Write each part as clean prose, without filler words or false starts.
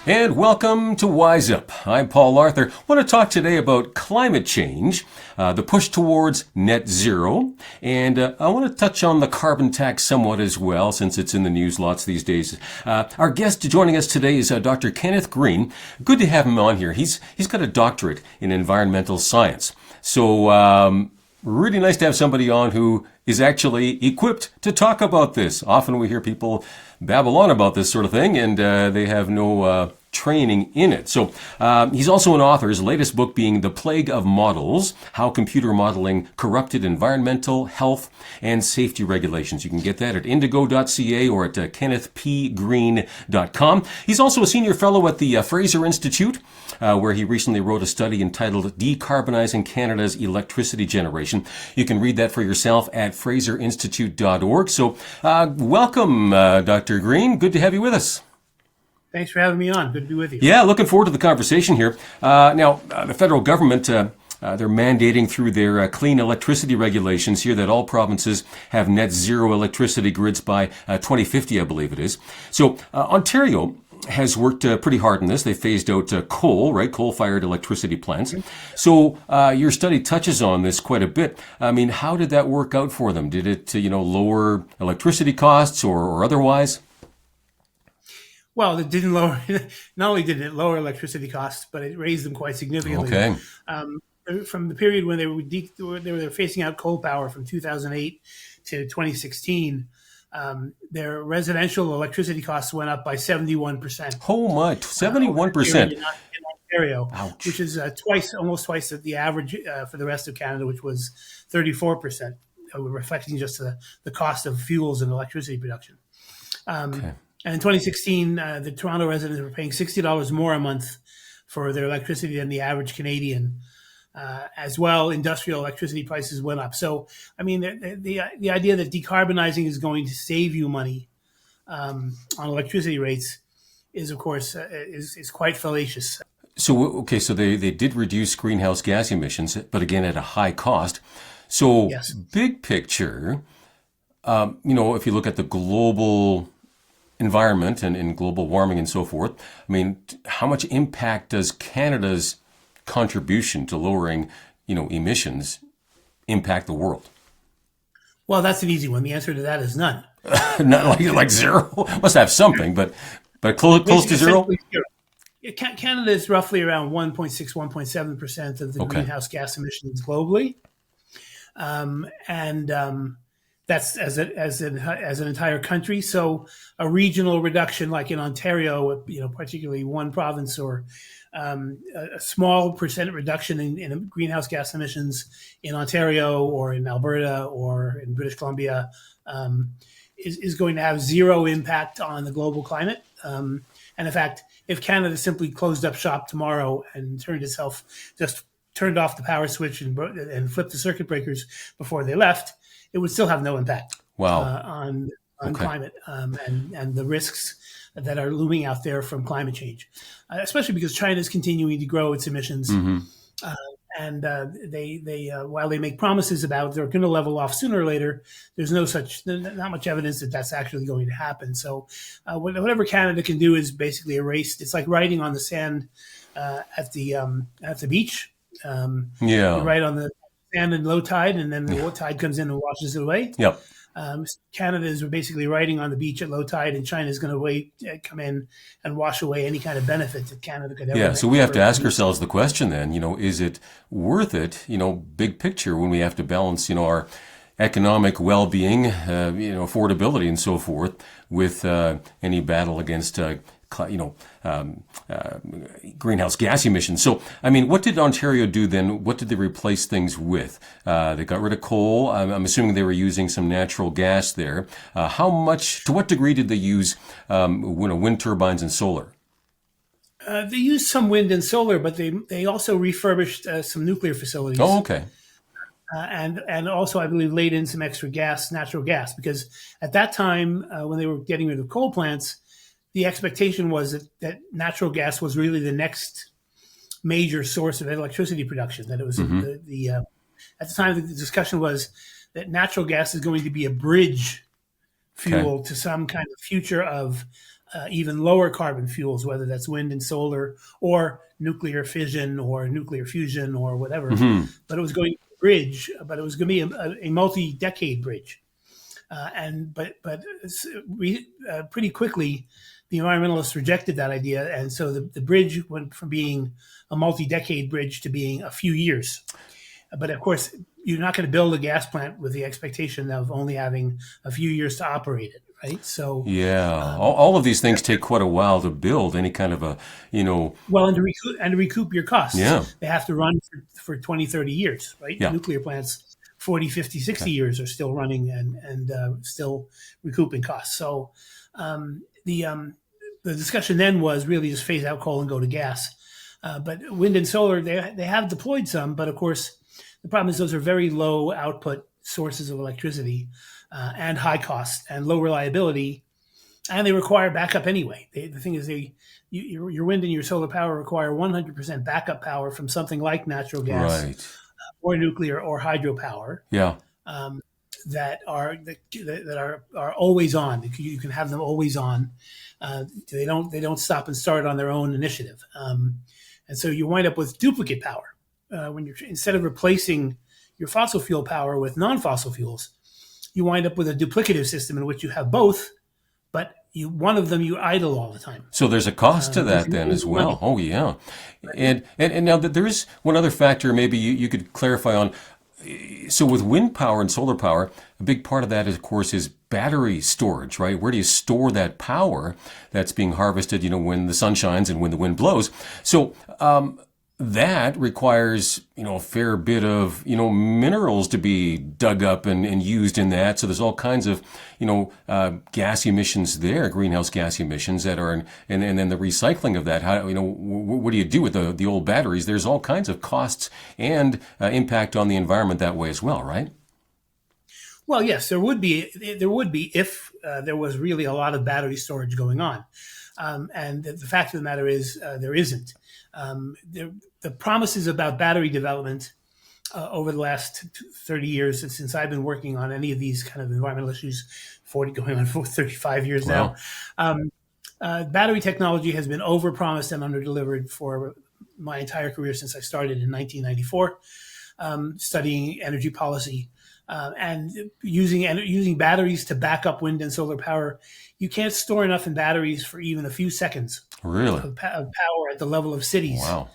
And welcome to WizeUp. I'm Paul Arthur. I want to talk today about climate change, the push towards net zero, and I want to touch on the carbon tax somewhat as well, since it's in the news lots these days. Our guest joining us today is Dr. Kenneth Green. Good to have him on here. He's got a doctorate in environmental science. So really nice to have somebody on who is actually equipped to talk about this. Often we hear people babble on about this sort of thing, and they have no training in it. So he's also an author, his latest book being The Plague of Models, How Computer Modeling Corrupted Environmental, Health, and Safety Regulations. You can get that at indigo.ca or at kennethpgreen.com. He's also a senior fellow at the Fraser Institute, where he recently wrote a study entitled Decarbonizing Canada's Electricity Generation. You can read that for yourself at fraserinstitute.org. So welcome, Dr. Green. Good to have you with us. Thanks for having me on. Good to be with you. Yeah, looking forward to the conversation here. Now, the federal government, they're mandating through their clean electricity regulations here that all provinces have net zero electricity grids by 2050, I believe it is. So Ontario has worked pretty hard on this. They phased out coal, right? Coal-fired electricity plants. So your study touches on this quite a bit. I mean, how did that work out for them? Did it, lower electricity costs or otherwise? Well, it didn't lower. Not only did it lower electricity costs, but it raised them quite significantly. Okay. From the period when they were phasing out coal power from 2008 to 2016, their residential electricity costs went up by 71%. Oh, much, 71%. In Ontario, Ouch. which is almost twice the average for the rest of Canada, which was 34%, reflecting just the cost of fuels and electricity production. Okay. And in 2016, the Toronto residents were paying $60 more a month for their electricity than the average Canadian. As well, industrial electricity prices went up. So, I mean, the idea that decarbonizing is going to save you money on electricity rates is, of course, is quite fallacious. So they did reduce greenhouse gas emissions, but again at a high cost. So Yes. big picture, if you look at the global environment and global warming and so forth, I mean, how much impact does Canada's contribution to lowering, emissions impact the world? Well, that's an easy one. The answer to that is none. Not like zero. Must have something, but close to zero. Zero. Canada is roughly around 1.6, 1.7% of the Okay. greenhouse gas emissions globally, and that's as an entire country. So a regional reduction, like in Ontario, particularly one province, or a small percent reduction in greenhouse gas emissions in Ontario or in Alberta or in British Columbia is going to have zero impact on the global climate. And in fact, if Canada simply closed up shop tomorrow and just turned off the power switch and flipped the circuit breakers before they left, it would still have no impact Wow. on Okay. climate and the risks that are looming out there from climate change, especially because China is continuing to grow its emissions. Mm-hmm. And they while they make promises about they're going to level off sooner or later, there's not much evidence that that's actually going to happen. So whatever Canada can do is basically erased. It's like writing on the sand at the beach. Yeah. Right on the sand in low tide, and then the low tide comes in and washes it away. Yep. Canada is basically riding on the beach at low tide, and China is going to come in and wash away any kind of benefit that Canada could ever Yeah, make. so we have to ask ourselves the question then, is it worth it, big picture, when we have to balance, our economic well-being, affordability and so forth with any battle against, greenhouse gas emissions. So, I mean, what did Ontario do then? What did they replace things with? They got rid of coal. I'm assuming they were using some natural gas there. To what degree did they use wind turbines and solar? They used some wind and solar, but they also refurbished some nuclear facilities. Oh, okay. And also, I believe, laid in some extra natural gas, because at that time, when they were getting rid of coal plants, the expectation was that natural gas was really the next major source of electricity production. That it was at the time the discussion was that natural gas is going to be a bridge fuel to some kind of future of even lower carbon fuels, whether that's wind and solar or nuclear fission or nuclear fusion or whatever. But it was going to bridge, but it was going to be a multi-decade bridge. Pretty quickly, the environmentalists rejected that idea, and so the bridge went from being a multi-decade bridge to being a few years. But of course, you're not going to build a gas plant with the expectation of only having a few years to operate it, right? So Yeah, all of these things take quite a while to build any kind of well, and to recoup your costs, Yeah. they have to run for 20, 30 years, right? Yeah. Nuclear plants, 40, 50, 60 years are still running and still recouping costs. So the discussion then was really just phase out coal and go to gas. But wind and solar, they have deployed some, but of course, the problem is those are very low output sources of electricity and high cost and low reliability, and they require backup anyway. The thing is, your wind and your solar power require 100% backup power from something like natural gas, right. or nuclear or hydropower. Yeah. That are always on. You can have them always on. They don't stop and start on their own initiative, and so you wind up with duplicate power when you're instead of replacing your fossil fuel power with non-fossil fuels, you wind up with a duplicative system in which you have both, but one of them you idle all the time. So there's a cost to that then as well. Oh yeah, and now that there is one other factor maybe you could clarify on. So with wind power and solar power, a big part of that, of course, is battery storage, right? Where do you store that power that's being harvested, when the sun shines and when the wind blows? So that requires, a fair bit of, minerals to be dug up and used in that. So there's all kinds of, gas emissions there, greenhouse gas emissions that are, and then the recycling of that. How, what do you do with the old batteries? There's all kinds of costs and impact on the environment that way as well, right? Well, yes, there would be if there was really a lot of battery storage going on. And the fact of the matter is there isn't. The promises about battery development over the last 30 years since I've been working on any of these kind of environmental issues, 40 going on for 35 years Wow. now. Battery technology has been overpromised and underdelivered for my entire career since I started in 1994, studying energy policy. And using batteries to back up wind and solar power, you can't store enough in batteries for even a few seconds Really? of power at the level of cities. Wow.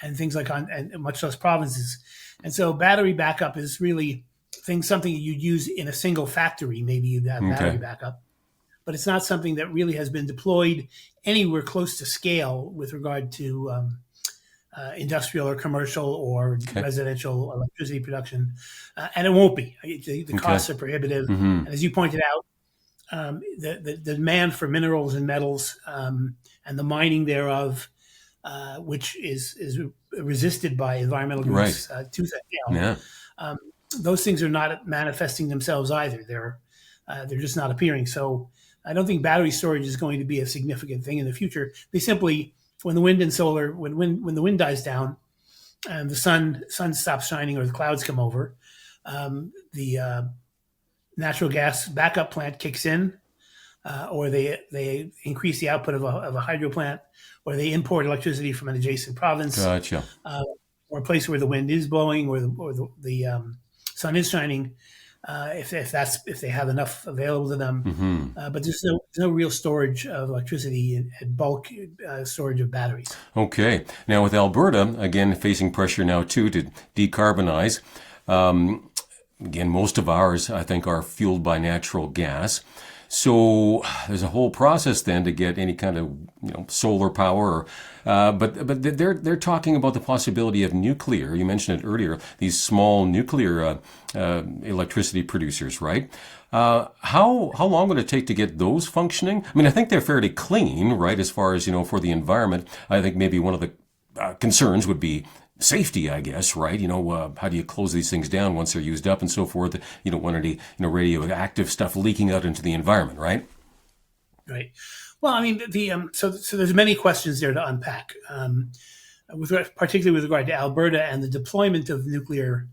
And things like and much less provinces. And so battery backup is really something you'd use in a single factory. Maybe you'd have battery backup, but it's not something that really has been deployed anywhere close to scale with regard to industrial or commercial or residential electricity production. And it won't be. The costs are prohibitive. And as you pointed out, the demand for minerals and metals and the mining thereof, which is resisted by environmental groups tooth and nail. Yeah. Those things are not manifesting themselves either. They're just not appearing. So I don't think battery storage is going to be a significant thing in the future. They simply, when the wind and solar, when the wind dies down and the sun stops shining or the clouds come over, the natural gas backup plant kicks in, or they increase the output of a hydro plant, or they import electricity from an adjacent province, Gotcha. or a place where the wind is blowing or the sun is shining, if they have enough available to them. But there's no real storage of electricity and bulk storage of batteries. Okay. Now with Alberta, again, facing pressure now too to decarbonize. Again, most of ours, I think, are fueled by natural gas. So there's a whole process then to get any kind of solar power. But they're talking about the possibility of nuclear. You mentioned it earlier. These small nuclear electricity producers, right? How long would it take to get those functioning? I mean, I think they're fairly clean, right? As far as for the environment, I think maybe one of the concerns would be safety, I guess, right? How do you close these things down once they're used up and so forth? You don't want any, radioactive stuff leaking out into the environment, right? Right. Well, I mean, so there's many questions there to unpack, particularly with regard to Alberta and the deployment of nuclear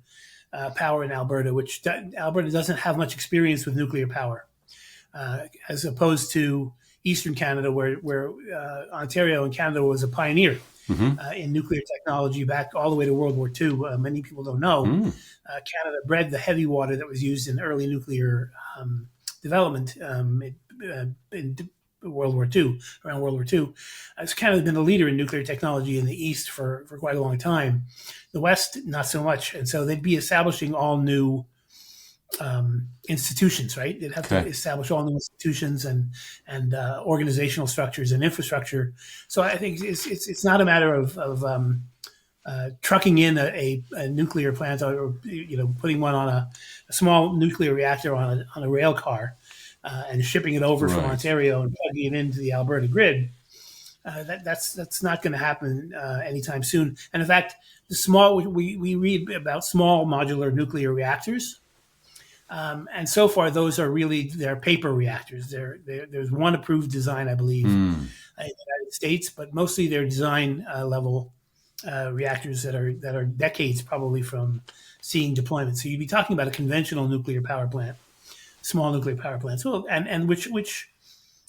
power in Alberta, which Alberta doesn't have much experience with nuclear power, as opposed to eastern Canada, where Ontario and Canada was a pioneer in nuclear technology back all the way to World War II. Many people don't know Canada bred the heavy water that was used in early nuclear development in World War II, around World War II. Canada has been a leader in nuclear technology in the East for quite a long time. The West, not so much. And so they'd be establishing all new institutions, right? They'd have to establish all new institutions and organizational structures and infrastructure. So I think it's not a matter of trucking in a nuclear plant or putting one on a small nuclear reactor on a rail car and shipping it over from Ontario and plugging it into the Alberta grid. That's not going to happen anytime soon. And in fact, we read about small modular nuclear reactors. And so far, those are they're paper reactors. There's one approved design, I believe, in the United States, but mostly they're design level reactors that are decades probably from seeing deployment. So you'd be talking about a conventional nuclear power plant, small nuclear power plants, and which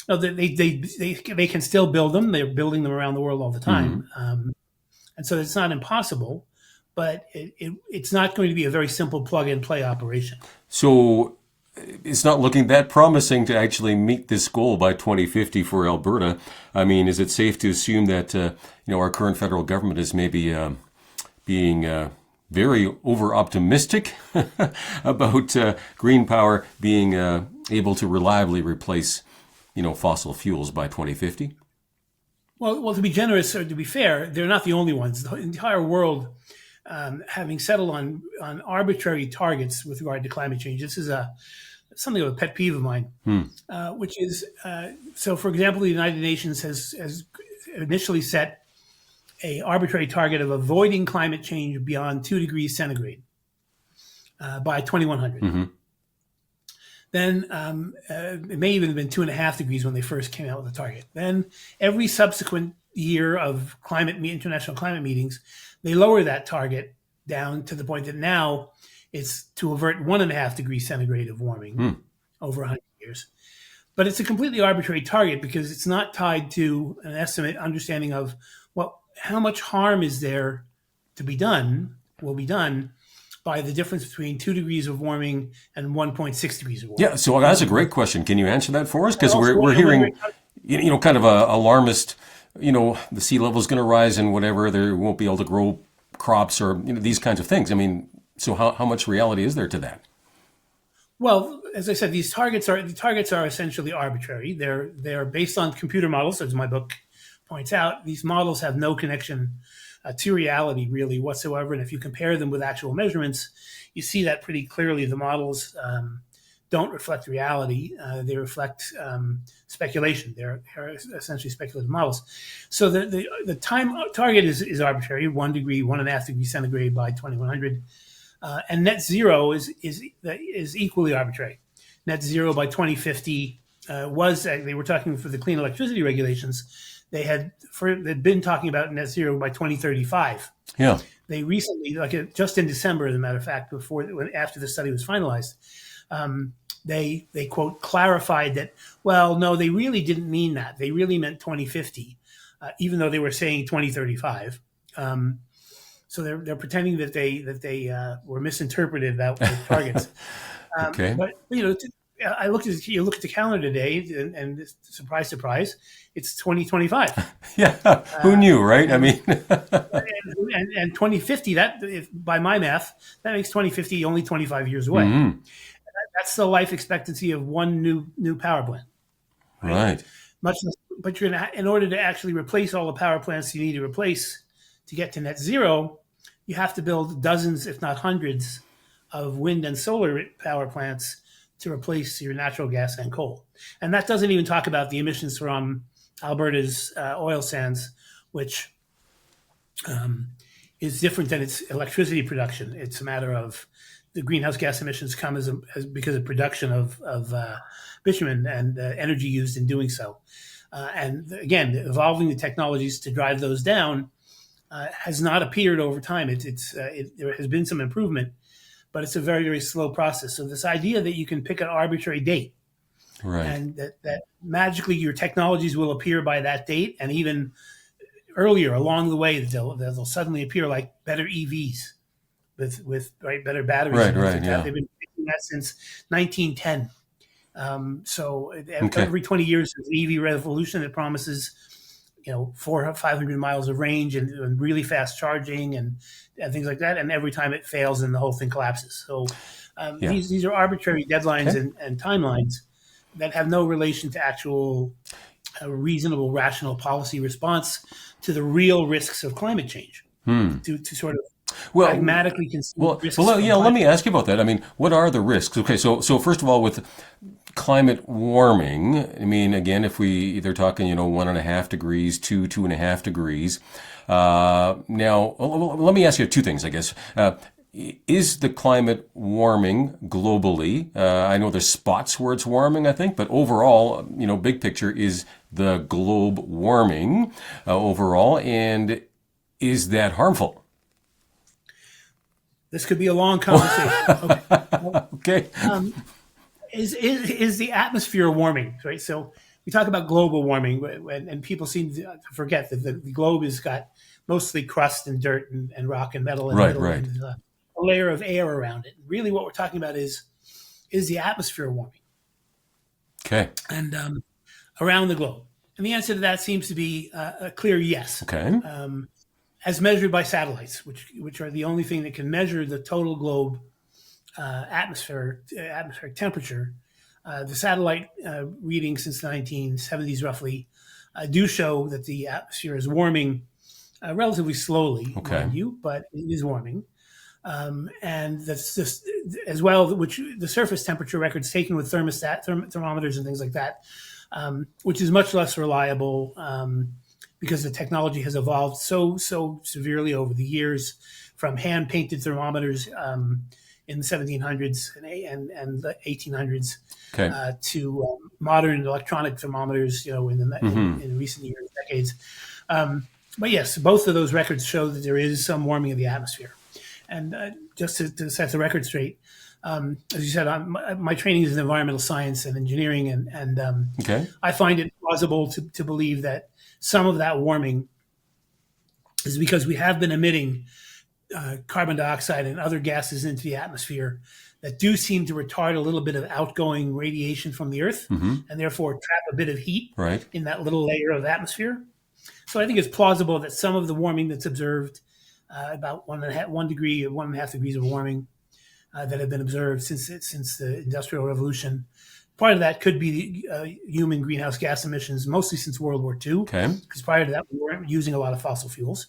they can still build them. They're building them around the world all the time, and so it's not impossible. But it's not going to be a very simple plug-and-play operation. So it's not looking that promising to actually meet this goal by 2050 for Alberta. I mean, is it safe to assume that our current federal government is maybe being very over-optimistic about green power being able to reliably replace fossil fuels by 2050? Well, to be generous or to be fair, they're not the only ones. The entire world, having settled on arbitrary targets with regard to climate change. This is something of a pet peeve of mine, which is so. For example, the United Nations has initially set a arbitrary target of avoiding climate change beyond 2 degrees centigrade by 2100. Then it may even have been 2.5 degrees when they first came out with the target. Then every subsequent year of international climate meetings, they lower that target down to the point that now it's to avert 1.5 degrees centigrade of warming over 100 years. But it's a completely arbitrary target because it's not tied to an understanding of, how much harm is there will be done by the difference between 2 degrees of warming and 1.6 degrees of warming. Yeah, so that's a great question. Can you answer that for us? Because we're hearing, kind of a alarmist, the sea level is going to rise and whatever, they won't be able to grow crops or these kinds of things. I mean, so how much reality is there to that? Well, as I said, the targets are essentially arbitrary. They're based on computer models, as my book points out. These models have no connection to reality really whatsoever. And if you compare them with actual measurements, you see that pretty clearly. The models don't reflect reality. They reflect speculation. They're essentially speculative models. So the time target is arbitrary, 1 degree, 1.5 degrees centigrade by 2100. And net zero is equally arbitrary. Net zero by 2050 they were talking for the clean electricity regulations. They'd been talking about net zero by 2035. Yeah. They recently, just in December, as a matter of fact, after the study was finalized, they quote clarified that, no, they really didn't mean that. They really meant 2050, even though they were saying 2035. So they're pretending that they were misinterpreted about the targets. Okay. But I look at the calendar today, and surprise, surprise, it's 2025. Yeah, who knew, right? I mean, and 2050. By my math, that makes 2050 only 25 years away. Mm-hmm. That's the life expectancy of one new power plant. Right. Much less, but in order to actually replace all the power plants you need to replace to get to net zero, you have to build dozens, if not hundreds, of wind and solar power plants to replace your natural gas and coal. And that doesn't even talk about the emissions from Alberta's oil sands, which is different than its electricity production. It's a matter of the greenhouse gas emissions come because of production of bitumen and energy used in doing so. And again, evolving the technologies to drive those down has not appeared over time. There has been some improvement, but it's a very, very slow process. So this idea that you can pick an arbitrary date Right. and that magically your technologies will appear by that date, and even earlier along the way they'll suddenly appear, like better EVs with right better batteries Right. and things Right. like that. Yeah. They've been making that since 1910. So Okay. every 20 years there's an EV revolution that promises 500 miles of range and really fast charging and things like that. And every time it fails and the whole thing collapses. So Yeah. these are arbitrary deadlines Okay. and timelines that have no relation to actual reasonable, rational policy response to the real risks of climate change. To sort of Well, pragmatically conceive risks from yeah. Let climate me change. ask you about that. I mean, what are the risks? Okay, so first of all, with climate warming, I mean, again, if they're talking, 1.5 degrees, 2.5 degrees. Now, well, let me ask you two things, I guess. Is the climate warming globally? I know there's spots where it's warming, I think, but overall, big picture is the globe warming overall, and is that harmful? This could be a long conversation. Okay. Well, Okay. is the atmosphere warming, right? So we talk about global warming, and people seem to forget that the globe has got mostly crust and dirt and rock and metal in the Right, middle, right. and a layer of air around it. Really, what we're talking about is the atmosphere warming, Okay. and around the globe. And the answer to that seems to be a clear yes, Okay. as measured by satellites, which are the only thing that can measure the total globe atmospheric temperature. The satellite readings since the 1970s, roughly, do show that the atmosphere is warming relatively slowly, Okay. mind you, but it is warming. And that's just as well, which the surface temperature records taken with thermometers and things like that, which is much less reliable because the technology has evolved so severely over the years, from hand painted thermometers in the 1700s and the 1800s Okay. to modern electronic thermometers, in recent years, decades. But yes, both of those records show that there is some warming of the atmosphere. And just to set the record straight, as you said, my training is in environmental science and engineering, and Okay. I find it plausible to believe that some of that warming is because we have been emitting carbon dioxide and other gases into the atmosphere that do seem to retard a little bit of outgoing radiation from the Earth, and therefore trap a bit of heat Right. in that little layer of atmosphere. So I think it's plausible that some of the warming that's observed, about 1.5 degrees of warming that have been observed since the Industrial Revolution. Part of that could be human greenhouse gas emissions, mostly since World War II, Okay. because prior to that we weren't using a lot of fossil fuels.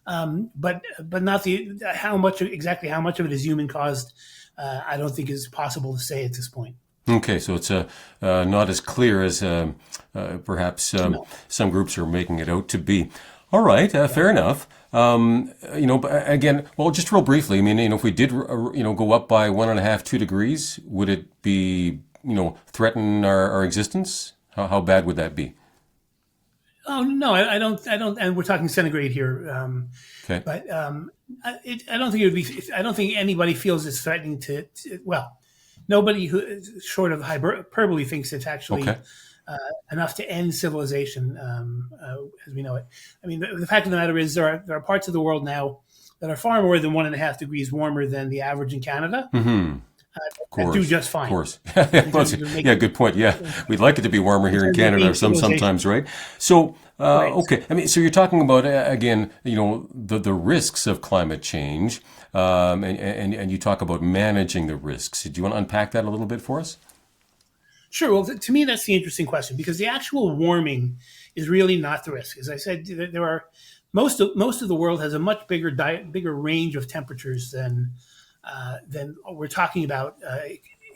But not exactly how much of it is human caused. I don't think is possible to say at this point. Okay. So it's not as clear as perhaps No. some groups are making it out to be. All right. Fair enough. But again, well, just real briefly, I mean, if we did, go up by 1.5, 2 degrees, would it be, threaten our existence? How bad would that be? Oh no, I don't. And we're talking centigrade here. Okay. But I don't think it would be. I don't think anybody feels it's threatening well, nobody who short of hyperbole thinks it's actually Okay. enough to end civilization as we know it. I mean, the fact of the matter is there are parts of the world now that are far more than 1.5 degrees warmer than the average in Canada Of that do course. just Of fine course. in terms of Yeah, making good point. Yeah. We'd like it to be warmer here in Canada civilization. sometimes, right? So, Right. okay. I mean, so you're talking about, again, the risks of climate change, and you talk about managing the risks. Do you want to unpack that a little bit for us? Sure. Well, to me, that's the interesting question, because the actual warming is really not the risk. As I said, there are most of the world has a much bigger range of temperatures than we're talking about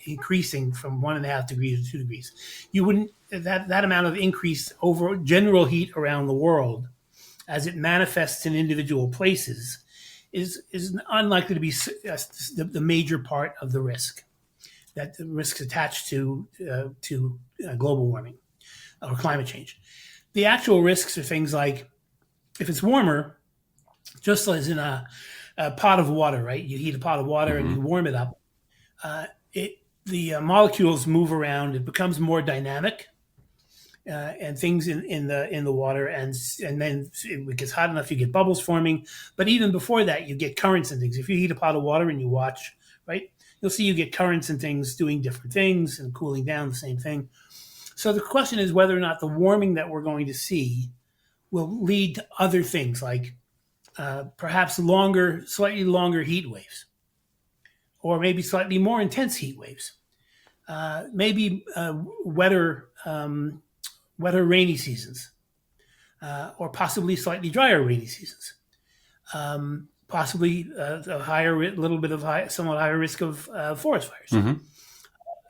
increasing from 1.5 degrees to 2 degrees. You wouldn't that amount of increase over general heat around the world, as it manifests in individual places, is unlikely to be the major part of the risk. That the risks attached to global warming or climate change. The actual risks are things like, if it's warmer, just as in a pot of water, right? You heat a pot of water and you warm it up. the molecules move around. It becomes more dynamic, and things in the water, and then it gets hot enough, you get bubbles forming. But even before that, you get currents and things. If you heat a pot of water and you watch, right, you'll see you get currents and things doing different things and cooling down, the same thing. So the question is whether or not the warming that we're going to see will lead to other things like perhaps slightly longer heat waves, or maybe slightly more intense heat waves, maybe wetter rainy seasons, or possibly slightly drier rainy seasons, possibly somewhat higher risk of forest fires. Mm-hmm.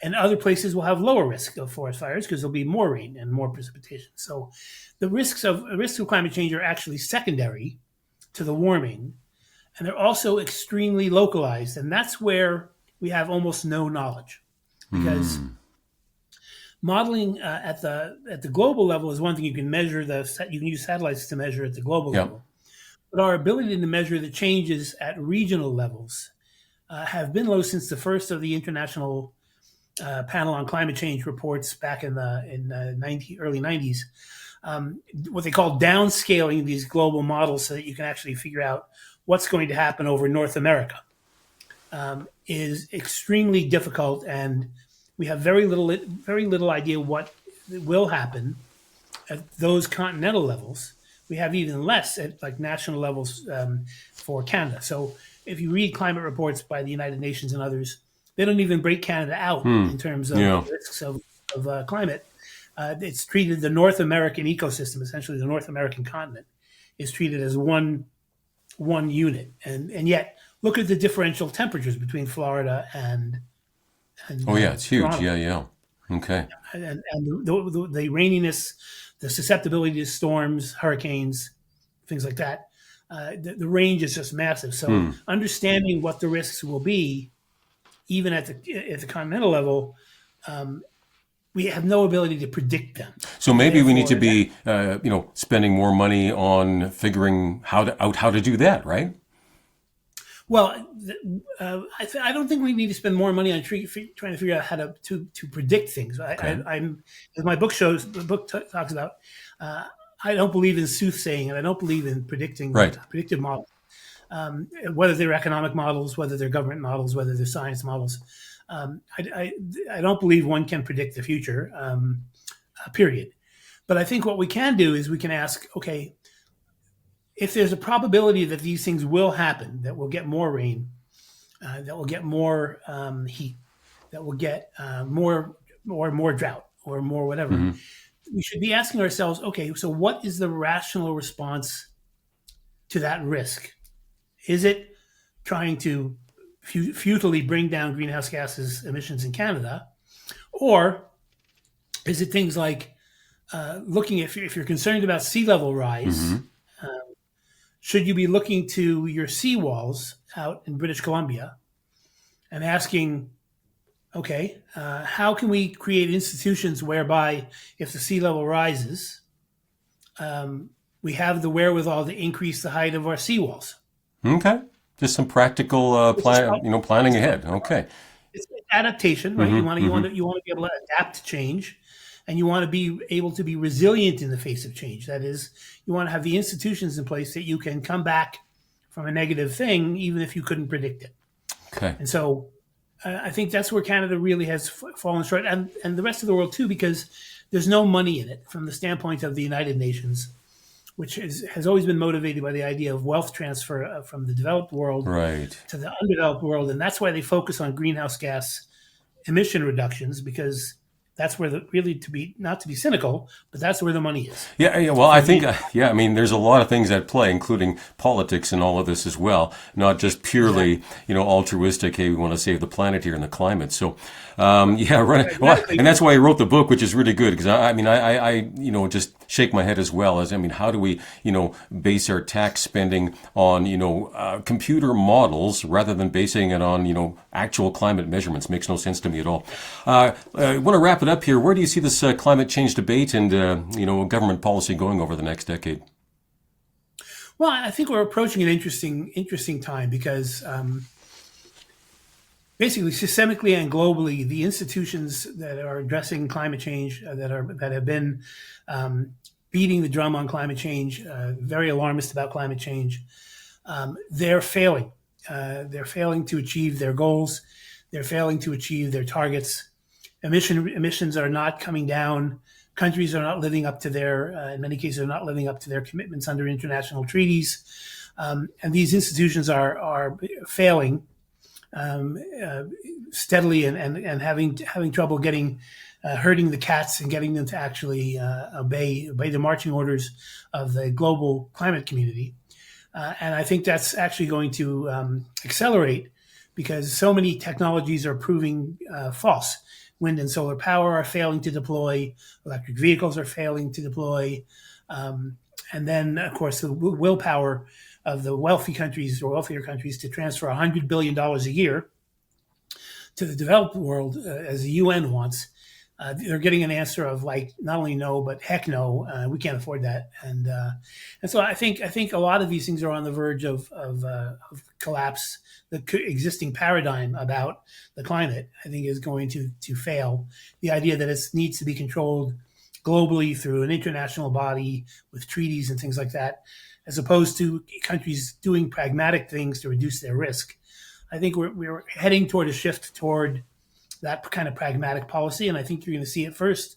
And other places will have lower risk of forest fires because there'll be more rain and more precipitation. So the risks of climate change are actually secondary to the warming, and they're also extremely localized. And that's where we have almost no knowledge, because modeling at the global level is one thing. You can measure you can use satellites to measure at the global level, but our ability to measure the changes at regional levels have been low since the first of the international panel on climate change reports back in the early 90s. What they call downscaling these global models so that you can actually figure out what's going to happen over North America is extremely difficult, and we have very little idea what will happen at those continental levels. We have even less at like national levels for Canada. So if you read climate reports by the United Nations and others, they don't even break Canada out in terms of risks of climate. It's treated, the North American ecosystem, essentially the North American continent, is treated as one unit. And yet, look at the differential temperatures between Florida and Oh yeah, it's huge. Toronto. Yeah. Okay. And the raininess, the susceptibility to storms, hurricanes, things like that. The range is just massive. So understanding what the risks will be, even at the continental level, we have no ability to predict them. So maybe we need to be, spending more money on figuring out how to do that, right? Well, I don't think we need to spend more money on trying to figure out how to predict things. I'm, as my book shows, the book talks about. I don't believe in soothsaying, and I don't believe in predictive models. Whether they're economic models, whether they're government models, whether they're science models. I don't believe one can predict the future, period. But I think what we can do is we can ask, okay, if there's a probability that these things will happen, that we'll get more rain, that we'll get more heat, that we'll get more drought or more whatever, we should be asking ourselves, okay, so what is the rational response to that risk? Is it trying to futilely bring down greenhouse gases emissions in Canada? Or is it things like looking, if you're concerned about sea level rise, should you be looking to your seawalls out in British Columbia and asking, okay, how can we create institutions whereby if the sea level rises, we have the wherewithal to increase the height of our seawalls? Okay. Just some practical planning ahead. Okay. It's adaptation, right? You want to be able to adapt to change, and you want to be able to be resilient in the face of change. That is, you want to have the institutions in place that you can come back from a negative thing, even if you couldn't predict it. Okay. And so I think that's where Canada really has fallen short, and the rest of the world too, because there's no money in it from the standpoint of the United Nations, which has always been motivated by the idea of wealth transfer from the developed world to the undeveloped world. And that's why they focus on greenhouse gas emission reductions, because that's where not to be cynical, but that's where the money is. Yeah. Well, I think, I mean, there's a lot of things at play, including politics and all of this as well, not just purely, altruistic, hey, we want to save the planet here and the climate. So, right. Well, and that's why I wrote the book, which is really good, because I just shake my head as well as, how do we, base our tax spending on, computer models rather than basing it on, actual climate measurements? Makes no sense to me at all. I want to wrap it up here. Where do you see this climate change debate and, government policy going over the next decade? Well, I think we're approaching an interesting time because basically systemically and globally, the institutions that are addressing climate change that have been beating the drum on climate change, very alarmist about climate change, they're failing. They're failing to achieve their goals. They're failing to achieve their targets. Emissions are not coming down. Countries are not living up to in many cases, are not living up to their commitments under international treaties. And these institutions are failing steadily and having trouble herding the cats and getting them to actually obey the marching orders of the global climate community. And I think that's actually going to accelerate because so many technologies are proving false. Wind and solar power are failing to deploy. Electric vehicles are failing to deploy. And then, of course, the willpower of the wealthy countries or wealthier countries to transfer $100 billion a year to the developed world, as the UN wants. They're getting an answer of like not only no but heck no, we can't afford that, and so I think a lot of these things are on the verge of collapse. The existing paradigm about the climate, I think, is going to fail. The idea that it needs to be controlled globally through an international body with treaties and things like that, as opposed to countries doing pragmatic things to reduce their risk. I think we're heading toward a shift toward that kind of pragmatic policy, and I think you're going to see it first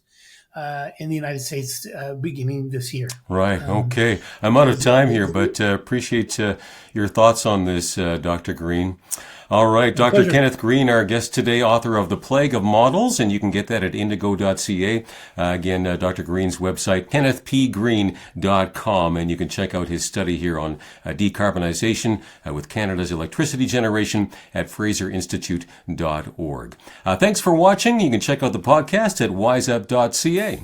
in the United States beginning this year. Right. Okay. I'm out of time here, but appreciate your thoughts on this, Dr. Green. All right. Dr. Pleasure. Kenneth Green, our guest today, author of The Plague of Models, and you can get that at indigo.ca. Again, Dr. Green's website, kennethpgreen.com, and you can check out his study here on decarbonization with Canada's electricity generation at fraserinstitute.org. Thanks for watching. You can check out the podcast at WizeUp.ca.